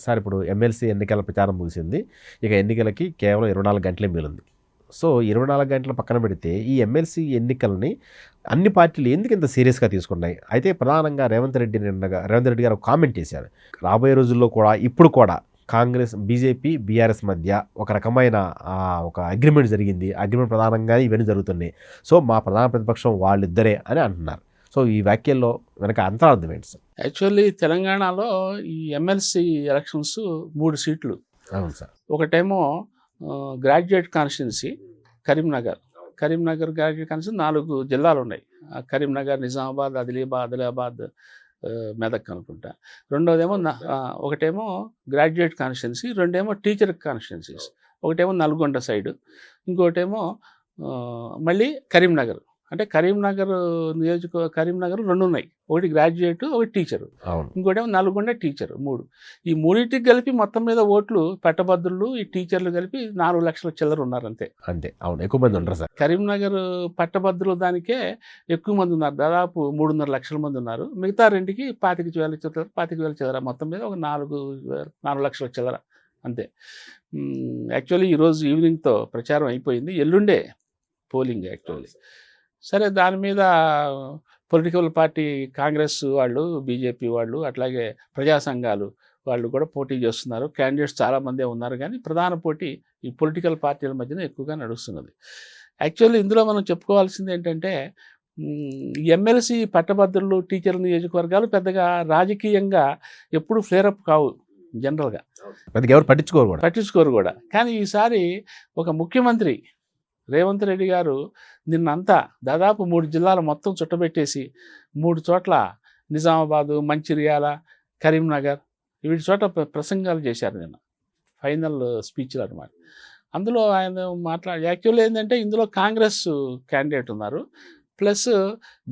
Sir ఇప్పుడు MLC ఎన్నికల ప్రచారం ముగిసింది. ఇక ఎన్నికలకి కేవలం 24 గంటలే మిగిలింది. సో 24 గంటలు పక్కన పెడితే ఈ ఎమ్మెల్సీ ఎన్నికల్ని అన్ని పార్టీలు ఎందుకు ఇంత సీరియస్‌గా తీసుకున్నాయి? అయితే ప్రధానంగా రేవంత్ రెడ్డి గారు ఒక కామెంట్ చేశారు. రాబోయే రోజుల్లో కూడా ఇప్పుడు కూడా కాంగ్రెస్, బీజేపీ, బీఆర్ఎస్ మధ్య ఒక రకమైన ఒక అగ్రిమెంట్ జరిగింది. అగ్రిమెంట్ ప్రధానంగానే ఇవన్నీ జరుగుతున్నాయి. సో మా ప్రధాన ప్రతిపక్షం వాళ్ళిద్దరే అని అంటున్నారు. సో ఈ వ్యాఖ్యల్లో వెనక అంతరార్థం ఏంటి సార్? యాక్చువల్లీ తెలంగాణలో ఈ ఎమ్మెల్సీ ఎలక్షన్స్ 3 సీట్లు. అవును సార్. ఒకటేమో graduate constituency Karimnagar graduate constituency 4 జిల్లాలు ఉన్నాయి. కరీంనగర్, నిజామాబాద్, ఆదిలాబాద్, మెదక్ అనుకుంటా. రెండోదేమో ఒకటేమో గ్రాడ్యుయేట్ కాన్స్టిట్యున్సీ, రెండేమో టీచర్ కాన్స్టిట్యున్సీస్. ఒకటేమో నల్గొండ సైడు, ఇంకోటేమో మళ్ళీ కరీంనగర్. అంటే కరీంనగర్ 2 ఉన్నాయి. ఒకటి గ్రాడ్యుయేట్, ఒకటి టీచరు, ఇంకోటేమో నల్గొండ టీచరు. 3. ఈ మూడింటికి కలిపి మొత్తం మీద ఓట్లు పట్టభద్రులు, ఈ టీచర్లు కలిపి 4 లక్షల చిల్లర ఉన్నారు అంతే. అవును, ఎక్కువ మంది ఉన్నారు సార్. కరీంనగర్ పట్టభద్రులు దానికే ఎక్కువ మంది ఉన్నారు, దాదాపు 3.5 లక్షల మంది ఉన్నారు. మిగతా రెండుకి 25,000 చిల్లర, మొత్తం మీద ఒక 4 లక్షల చిల్లర అంతే. యాక్చువల్లీ ఈరోజు ఈవినింగ్తో ప్రచారం అయిపోయింది, ఎల్లుండే పోలింగ్ యాక్చువల్లీ. సరే, దాని మీద పొలిటికల్ పార్టీ కాంగ్రెస్ వాళ్ళు, బీజేపీ వాళ్ళు, అట్లాగే ప్రజా సంఘాలు వాళ్ళు కూడా పోటీ చేస్తున్నారు. క్యాండిడేట్స్ చాలామందే ఉన్నారు, కానీ ప్రధాన పోటీ ఈ పొలిటికల్ పార్టీల మధ్యన ఎక్కువగా నడుస్తున్నది. యాక్చువల్లీ ఇందులో మనం చెప్పుకోవాల్సింది ఏంటంటే, ఎమ్మెల్సీ పట్టభద్రులు, టీచర్ నియోజకవర్గాలు పెద్దగా రాజకీయంగా ఎప్పుడు ఫ్లేరప్ కావు జనరల్గా, ఎవరు పట్టించుకోరు కూడా. కానీ ఈసారి ఒక ముఖ్యమంత్రి రేవంత్ రెడ్డి గారు నిన్నంతా దాదాపు 3 జిల్లాలు మొత్తం చుట్టబెట్టేసి 3 చోట్ల నిజామాబాదు, మంచిర్యాల, కరీంనగర్ వీటి చోట ప్రసంగాలు చేశారు నిన్న, ఫైనల్ స్పీచ్లు అనమాట. అందులో ఆయన యాక్చువల్లీ ఏంటంటే, ఇందులో కాంగ్రెస్ క్యాండిడేట్ ఉన్నారు, ప్లస్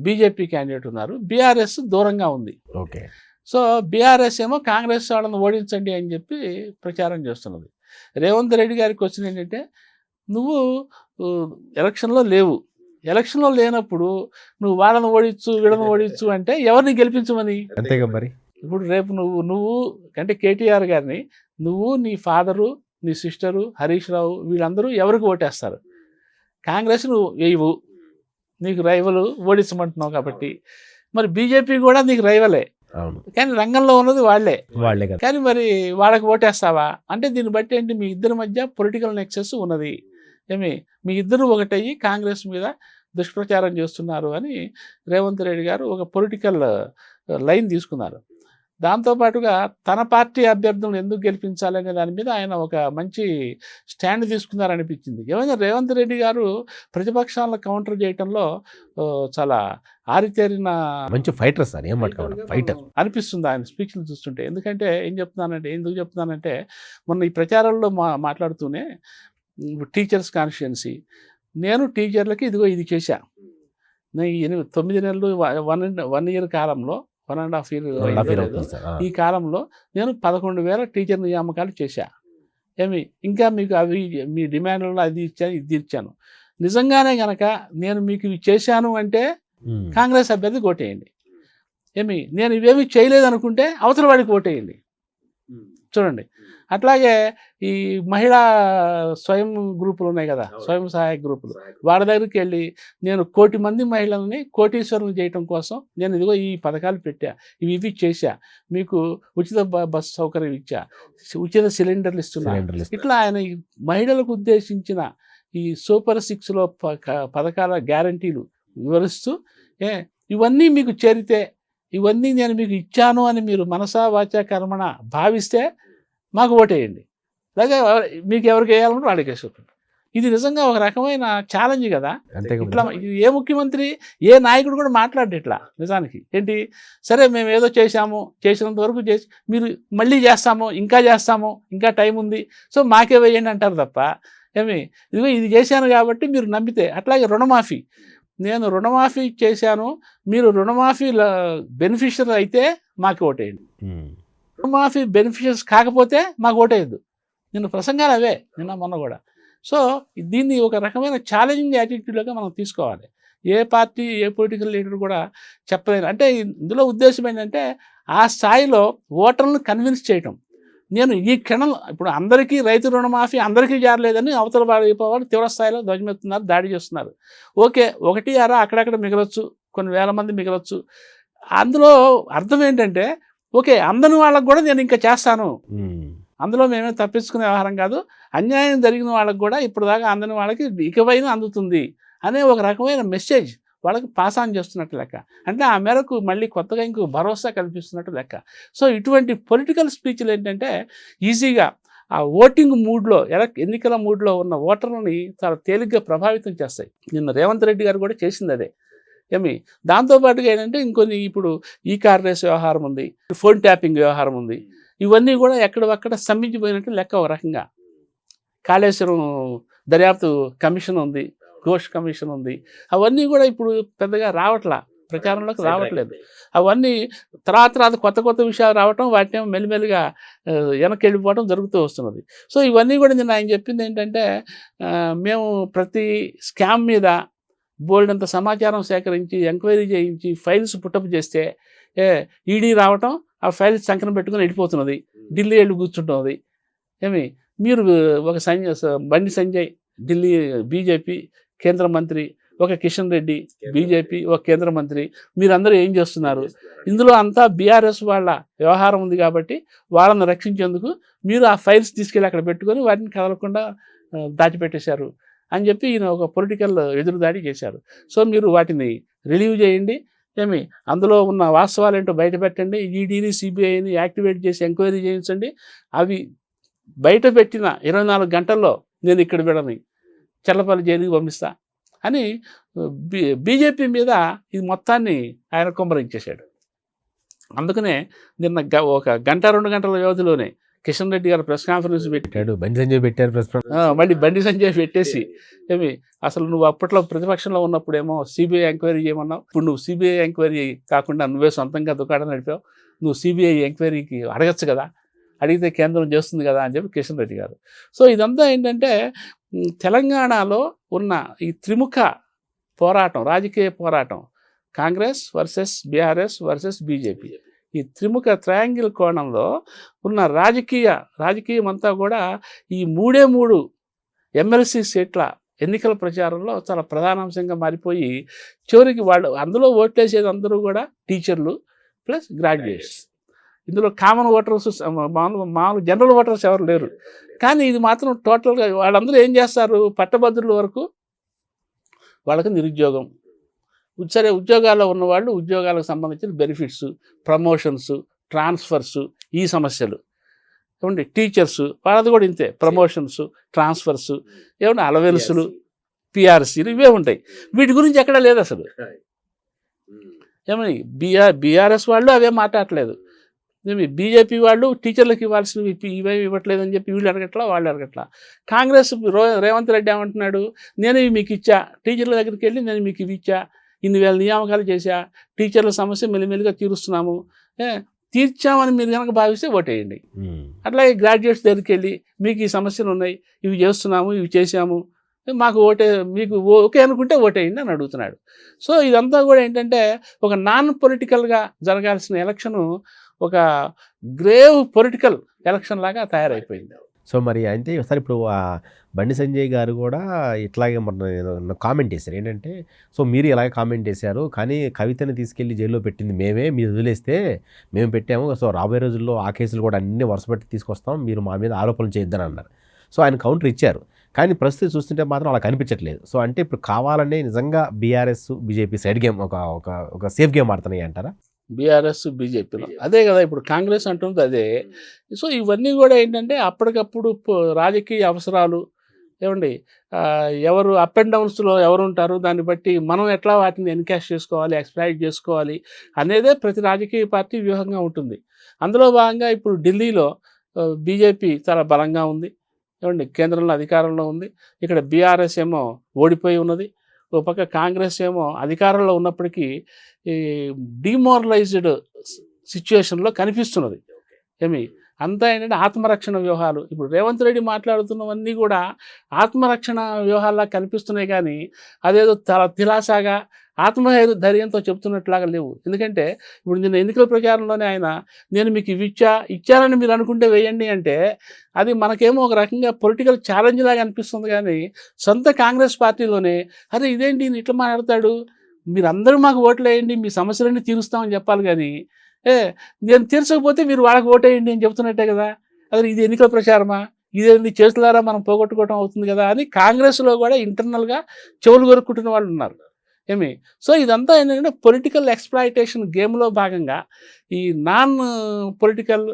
బీజేపీ క్యాండిడేట్ ఉన్నారు, బీఆర్ఎస్ దూరంగా ఉంది. ఓకే. సో బీఆర్ఎస్ ఏమో కాంగ్రెస్ వాళ్ళని ఓడించండి అని చెప్పి ప్రచారం చేస్తున్నది. రేవంత్ రెడ్డి గారికి వచ్చింది ఏంటంటే, నువ్వు ఎలక్షన్లో లేవు, ఎలక్షన్లో లేనప్పుడు నువ్వు వాళ్ళని ఓడించు, వీళ్ళని ఓడించు అంటే ఎవరిని గెలిపించమని? అంతేగా మరి. ఇప్పుడు రేపు నువ్వు అంటే కేటీఆర్ గారిని నువ్వు, నీ ఫాదరు, నీ సిస్టరు, హరీష్ రావు వీళ్ళందరూ ఎవరికి ఓటేస్తారు? కాంగ్రెస్ నువ్వు వేయవు, నీకు రైవలు ఓడించమంటున్నావు కాబట్టి. మరి బీజేపీ కూడా నీకు రైవలే, కానీ రంగంలో ఉన్నది వాళ్ళే. కానీ మరి వాళ్ళకి ఓటేస్తావా అంటే, దీన్ని బట్టి ఏంటి, మీ ఇద్దరి మధ్య పొలిటికల్ నెక్సెస్ ఉన్నది. మీ ఇద్దరు ఒకటయ్యి కాంగ్రెస్ మీద దుష్ప్రచారం చేస్తున్నారు అని రేవంత్ రెడ్డి గారు ఒక పొలిటికల్ లైన్ తీసుకున్నారు. దాంతోపాటుగా తన పార్టీ అభ్యర్థులను ఎందుకు గెలిపించాలనే దాని మీద ఆయన ఒక మంచి స్టాండ్ తీసుకున్నారనిపించింది. ఏమైనా రేవంత్ రెడ్డి గారు ప్రతిపక్షాలను కౌంటర్ చేయడంలో చాలా ఆరితేరిన మంచి ఫైటర్ సార్, ఫైటర్ అనిపిస్తుంది ఆయన స్పీచ్లు చూస్తుంటే. ఎందుకు చెప్తున్నానంటే మొన్న ఈ ప్రచారంలో మాట్లాడుతూనే టీచర్స్ కాన్స్టిట్యున్సీ, నేను టీచర్లకి ఇదిగో ఇది చేశా, నేను 9 నెలలు 1 ఇయర్ కాలంలో, 1.5 ఇయర్ ఈ కాలంలో నేను 11,000 టీచర్ నియామకాలు చేశా. ఇంకా మీకు అవి మీ డిమాండ్లలో అది ఇచ్చాను, ఇది ఇచ్చాను. నిజంగానే గనక నేను మీకు ఇవి చేశాను అంటే కాంగ్రెస్ అభ్యర్థి ఓటేయండి. నేను ఇవేమి చేయలేదనుకుంటే అవతల వాడికి ఓటేయండి. చూడండి, అట్లాగే ఈ మహిళా స్వయం గ్రూపులు ఉన్నాయి కదా, స్వయం సహాయక గ్రూపులు, వాడి దగ్గరికి వెళ్ళి నేను 1 కోటి మంది మహిళల్ని కోటీశ్వరులు చేయటం కోసం నేను ఇదిగో ఈ పథకాలు పెట్టా, ఇవి చేశా, మీకు ఉచిత బస్సు సౌకర్యం ఇచ్చా, ఉచిత సిలిండర్లు ఇస్తున్నా. ఇట్లా ఆయన ఈ మహిళలకు ఉద్దేశించిన ఈ సూపర్ 6లో పథకాల గ్యారంటీలు వివరిస్తూ, ఇవన్నీ మీకు చేరితే, ఇవన్నీ నేను మీకు ఇచ్చాను అని మీరు మనసా వాచా కర్మణ భావిస్తే మాకు ఓటేయండి, అలాగే మీకు ఎవరికి వేయాలంటే వాళ్ళకి వేసుకుంటారు. ఇది నిజంగా ఒక రకమైన ఛాలెంజ్ కదా. ఇట్లా ఏ ముఖ్యమంత్రి, ఏ నాయకుడు కూడా మాట్లాడు ఇట్లా. నిజానికి ఏంటి, సరే మేము ఏదో చేసినంత వరకు చేసి మీరు మళ్ళీ చేస్తాము, ఇంకా టైం ఉంది, సో మాకే వేయండి అంటారు తప్ప, ఇదిగో ఇది చేశాను కాబట్టి మీరు నమ్మితే. అట్లాగే రుణమాఫీ, నేను రుణమాఫీ చేశాను, మీరు రుణమాఫీ బెనిఫిషియరీ అయితే మాకు ఓటేయండి, రుణమాఫీ బెనిఫిషియర్స్ కాకపోతే మాకు ఓటేయద్దు. నిన్న ప్రసంగాలు అవే, నిన్న మొన్న కూడా. సో దీన్ని ఒక రకమైన ఛాలెంజింగ్ యాటిట్యూడ్గా మనం తీసుకోవాలి. ఏ పార్టీ, ఏ పొలిటికల్ లీడర్ కూడా చెప్పలేరు. అంటే ఇందులో ఉద్దేశం ఏంటంటే, ఆ స్థాయిలో ఓటర్లను కన్విన్స్ చేయటం. నేను ఈ క్షణంలో ఇప్పుడు అందరికీ రైతు రుణమాఫీ అందరికీ జారలేదని అవతల వాడు తీవ్రస్థాయిలో ధ్వజమెత్తున్నారు, దాడి చేస్తున్నారు. ఓకే, ఒకటి అరా అక్కడక్కడ మిగలొచ్చు, కొన్ని వేల మంది మిగలొచ్చు. అందులో అర్థం ఏంటంటే ఓకే, అందని వాళ్ళకు కూడా నేను ఇంకా చేస్తాను, అందులో మేమే తప్పించుకునే వ్యవహారం కాదు, అన్యాయం జరిగిన వాళ్ళకి కూడా ఇప్పుడు దాకా అందని వాళ్ళకి ఇకపైన అందుతుంది అనే ఒక రకమైన మెసేజ్ వాళ్ళకి పాస్ ఆన్ చేస్తున్నట్టు లెక్క. అంటే ఆ మేరకు మళ్ళీ కొత్తగా ఇంకో భరోసా కల్పిస్తున్నట్టు లెక్క. సో ఇటువంటి పొలిటికల్ స్పీచ్లు ఏంటంటే ఈజీగా ఆ ఓటింగ్ మూడ్లో, ఎన్నికల మూడ్లో ఉన్న ఓటర్లని చాలా తేలిగ్గా ప్రభావితం చేస్తాయి. నిన్న రేవంత్ రెడ్డి గారు కూడా చేసింది అదే. దాంతోపాటుగా ఏంటంటే ఇంకొన్ని ఇప్పుడు ఈ కార్ రేస్ వ్యవహారం ఉంది, ఫోన్ ట్యాపింగ్ వ్యవహారం ఉంది. ఇవన్నీ కూడా ఎక్కడొక్కడ స్తంభించిపోయినట్టు లెక్క. ఒక రకంగా కాళేశ్వరం దర్యాప్తు కమిషన్ ఉంది, ఘోష్ కమిషన్ ఉంది. అవన్నీ కూడా ఇప్పుడు పెద్దగా ప్రచారంలోకి రావట్లేదు. అవన్నీ తర్వాత కొత్త విషయాలు రావటం, వాటిని మెల్లిమెల్లిగా వెనక్కి వెళ్ళిపోవడం జరుగుతూ వస్తున్నది. సో ఇవన్నీ కూడా నేను ఆయన చెప్పింది ఏంటంటే మేము ప్రతి స్కామ్ మీద బోల్డంత సమాచారం సేకరించి ఎంక్వైరీ చేయించి ఫైల్స్ పుట్టప్ చేస్తే ఈడీ రావటం, ఆ ఫైల్స్ సంకనం పెట్టుకుని వెళ్ళిపోతున్నది, ఢిల్లీ వెళ్ళి కూర్చుంటున్నది. మీరు ఒక బండి సంజయ్ ఢిల్లీ బీజేపీ కేంద్ర మంత్రి, ఒక కిషన్ రెడ్డి బీజేపీ ఒక కేంద్ర మంత్రి, మీరందరూ ఏం చేస్తున్నారు? ఇందులో అంతా బీఆర్ఎస్ వాళ్ళ వ్యవహారం ఉంది కాబట్టి వాళ్ళని రక్షించేందుకు మీరు ఆ ఫైల్స్ తీసుకెళ్ళి అక్కడ పెట్టుకొని వాటిని కదలకుండా దాచిపెట్టేశారు అని చెప్పి ఈయన ఒక పొలిటికల్ ఎదురుదాడి చేశారు. సో మీరు వాటిని రిలీవ్ చేయండి, అందులో ఉన్న వాస్తవాలు ఏంటో బయట పెట్టండి, ఈడీని సిబిఐని యాక్టివేట్ చేసి ఎంక్వైరీ చేయించండి. అవి బయట పెట్టిన 24 గంటల్లో నేను ఇక్కడ విడని చల్లపల్లి జైలుకి పంపిస్తా అని బీజేపీ మీద ఇది మొత్తాన్ని ఆయన కుమ్మరించేశాడు. అందుకనే నిన్న ఒక 1-2 గంటల వ్యవధిలోనే కిషన్ రెడ్డి గారు ప్రెస్ కాన్ఫరెన్స్ పెట్టాడు, మళ్ళీ బండి సంజయ్ పెట్టేసి అసలు నువ్వు అప్పట్లో ప్రతిపక్షంలో ఉన్నప్పుడేమో సిబిఐ ఎంక్వైరీ చేయమన్నావు, ఇప్పుడు నువ్వు సిబిఐ ఎంక్వైరీ కాకుండా నువ్వే సొంతంగా దుకాణం నడిపావు, నువ్వు సిబిఐ ఎంక్వైరీకి అడగచ్చు కదా, అడిగితే కేంద్రం చేస్తుంది కదా అని చెప్పి కిషన్ రెడ్డి గారు. సో ఇదంతా ఏంటంటే తెలంగాణలో ఉన్న ఈ త్రిముఖ పోరాటం, రాజకీయ పోరాటం, Congress versus BRS versus BJP, ఈ త్రిముఖ ట్రయాంగిల్ కోణంలో ఉన్న రాజకీయం అంతా కూడా ఈ 3 ఎమ్మెల్సీ సీట్ల ఎన్నికల ప్రచారంలో చాలా ప్రధానాంశంగా మారిపోయి చివరికి వాళ్ళు అందులో ఓట్లేసేది అందరూ కూడా టీచర్లు ప్లస్ గ్రాడ్యుయేట్స్. ఇందులో కామన్ ఓటర్స్, మామూలు జనరల్ ఓటర్స్ ఎవరు లేరు. కానీ ఇది మాత్రం టోటల్గా వాళ్ళందరూ ఏం చేస్తారు, పట్టభద్రుల వరకు వాళ్ళకి నిరుద్యోగం, సరే ఉద్యోగాల్లో ఉన్నవాళ్ళు ఉద్యోగాలకు సంబంధించిన బెనిఫిట్స్, ప్రమోషన్స్, ట్రాన్స్ఫర్స్, ఈ సమస్యలు టీచర్స్ వాళ్ళది కూడా ఇంతే, ప్రమోషన్స్, ట్రాన్స్ఫర్స్, అలవెన్సులు, పిఆర్సీలు ఇవే ఉంటాయి. వీటి గురించి ఎక్కడా లేదు అసలు. బీఆర్ఎస్ వాళ్ళు అవే మాట్లాడట్లేదు, బీజేపీ వాళ్ళు టీచర్లకు ఇవ్వాల్సినవి ఇవేమి ఇవ్వట్లేదని చెప్పి వీళ్ళు అడగట్లా, వాళ్ళు అడగట్లా. కాంగ్రెస్ రేవంత్ రెడ్డి ఏమంటున్నాడు, నేను ఇవి మీకు ఇచ్చా, టీచర్ల దగ్గరికి వెళ్ళి నేను మీకు ఇవి ఇచ్చా, ఇన్ని వేల నియామకాలు చేశా, టీచర్ల సమస్య మెల్లిమెల్లిగా తీరుస్తున్నాము, తీర్చామని మీరు కనుక భావిస్తే ఓటేయండి. అట్లాగే గ్రాడ్యుయేట్స్ దగ్గరికి వెళ్ళి మీకు ఈ సమస్యలు ఉన్నాయి, ఇవి చేస్తున్నాము, ఇవి చేశాము, మాకు మీకు ఓకే అనుకుంటే ఓటేయండి అని అడుగుతున్నాడు. సో ఇదంతా కూడా ఏంటంటే ఒక నాన్ పొలిటికల్గా జరగాల్సిన ఎలక్షను ఒక గ్రేవ్ పొలిటికల్ ఎలక్షన్ లాగా తయారైపోయింది. సో మరి అయితే ఒకసారి ఇప్పుడు బండి సంజయ్ గారు కూడా ఇట్లాగే మొన్న కామెంట్ చేశారు ఏంటంటే, సో మీరు ఇలాగే కామెంట్ చేశారు, కానీ కవితని తీసుకెళ్ళి జైల్లో పెట్టింది మేమే, మీరు వదిలేస్తే మేము పెట్టాము, సో రాబోయే రోజుల్లో ఆ కేసులు కూడా అన్ని వరుసపెట్టి తీసుకొస్తాం, మీరు మా మీద ఆరోపణలు చేయొద్దని అన్నారు. సో ఆయన కౌంటర్ ఇచ్చారు, కానీ పరిస్థితి చూస్తుంటే మాత్రం అలా కనిపించట్లేదు. సో అంటే ఇప్పుడు కావాలనే నిజంగా బీఆర్ఎస్ బీజేపీ సైడ్ గేమ్ ఒక సేఫ్ గేమ్ ఆడుతున్నాయి అంటారా? బీఆర్ఎస్ బీజేపీలో అదే కదా ఇప్పుడు కాంగ్రెస్ అంటుంది అదే. సో ఇవన్నీ కూడా ఏంటంటే అప్పటికప్పుడు రాజకీయ అవసరాలు, ఎవరు అప్ అండ్ డౌన్స్లో ఎవరు ఉంటారు, దాన్ని బట్టి మనం ఎట్లా వాటిని ఎన్కాష్ చేసుకోవాలి, ఎక్స్ప్లాయిట్ చేసుకోవాలి అనేదే ప్రతి రాజకీయ పార్టీ వ్యూహంగా ఉంటుంది. అందులో భాగంగా ఇప్పుడు ఢిల్లీలో బీజేపీ చాలా బలంగా ఉంది, కేంద్రంలో అధికారంలో ఉంది, ఇక్కడ బీఆర్ఎస్ ఏమో ఓడిపోయి ఉన్నది, ఒక పక్క కాంగ్రెస్ ఏమో అధికారంలో ఉన్నప్పటికీ డిమోరలైజ్డ్ సిచ్యువేషన్లో కనిపిస్తున్నది. అంతా ఏంటంటే ఆత్మరక్షణ వ్యూహాలు. ఇప్పుడు రేవంత్ రెడ్డి మాట్లాడుతున్నవన్నీ కూడా ఆత్మరక్షణ వ్యూహాల్లా కనిపిస్తున్నాయి, కానీ అదేదో చాలా తిలాసాగా ఆత్మధైర్యంతో చెప్తున్నట్లాగా లేవు. ఎందుకంటే ఇప్పుడు నిన్న ఎన్నికల ప్రచారంలోనే ఆయన నేను మీకు ఇవి ఇచ్చారని మీరు అనుకుంటే వేయండి అంటే అది మనకేమో ఒక రకంగా పొలిటికల్ ఛాలెంజ్ లాగా అనిపిస్తుంది. కానీ సొంత కాంగ్రెస్ పార్టీలోనే అరే ఇదేంటి ఈయన ఇట్లా మాట్లాడతాడు, మీరందరూ మాకు ఓట్లు వేయండి, మీ సమస్యలన్నీ తీరుస్తామని చెప్పాలి. కానీ నేను తీర్చకపోతే మీరు వాళ్ళకి ఓటేయండి అని చెప్తున్నట్టే కదా. అదే ఇది ఎన్నికల ప్రచారమా, ఇదేంటి చేతులారా మనం పోగొట్టుకోవడం అవుతుంది కదా అని కాంగ్రెస్లో కూడా ఇంటర్నల్గా చెవులు కొరుక్కుంటున్న వాళ్ళు ఉన్నారు. సో ఇదంతా ఏంటంటే పొలిటికల్ ఎక్స్‌ప్లాయిటేషన్ గేమ్‌లో భాగంగా ఈ నాన్ పొలిటికల్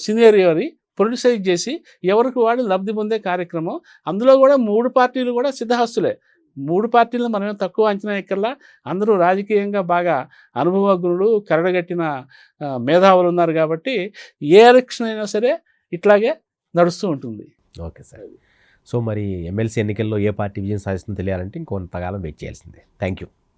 సినారియోని పొలిటిసైజ్ చేసి ఎవరికి వాళ్ళు లబ్ధి పొందే కార్యక్రమం. అందులో కూడా 3 పార్టీలు కూడా సిద్ధహస్తులే. 3 పార్టీలను మనమేం తక్కువ అంచనా ఎక్కర్లా. అందరూ రాజకీయంగా బాగా అనుభవజ్ఞులు, కరడుగట్టిన మేధావులు ఉన్నారు కాబట్టి ఏ ఎలక్షన్ అయినా సరే ఇట్లాగే నడుస్తూ ఉంటుంది. Okay sir. సో మరి ఎమ్మెల్సీ ఎన్నికల్లో ఏ పార్టీ విజయం సాధిస్తుందో తెలియాలంటే ఇంకొంతకాలం వెయిట్ చేయాల్సిందే. Thank you.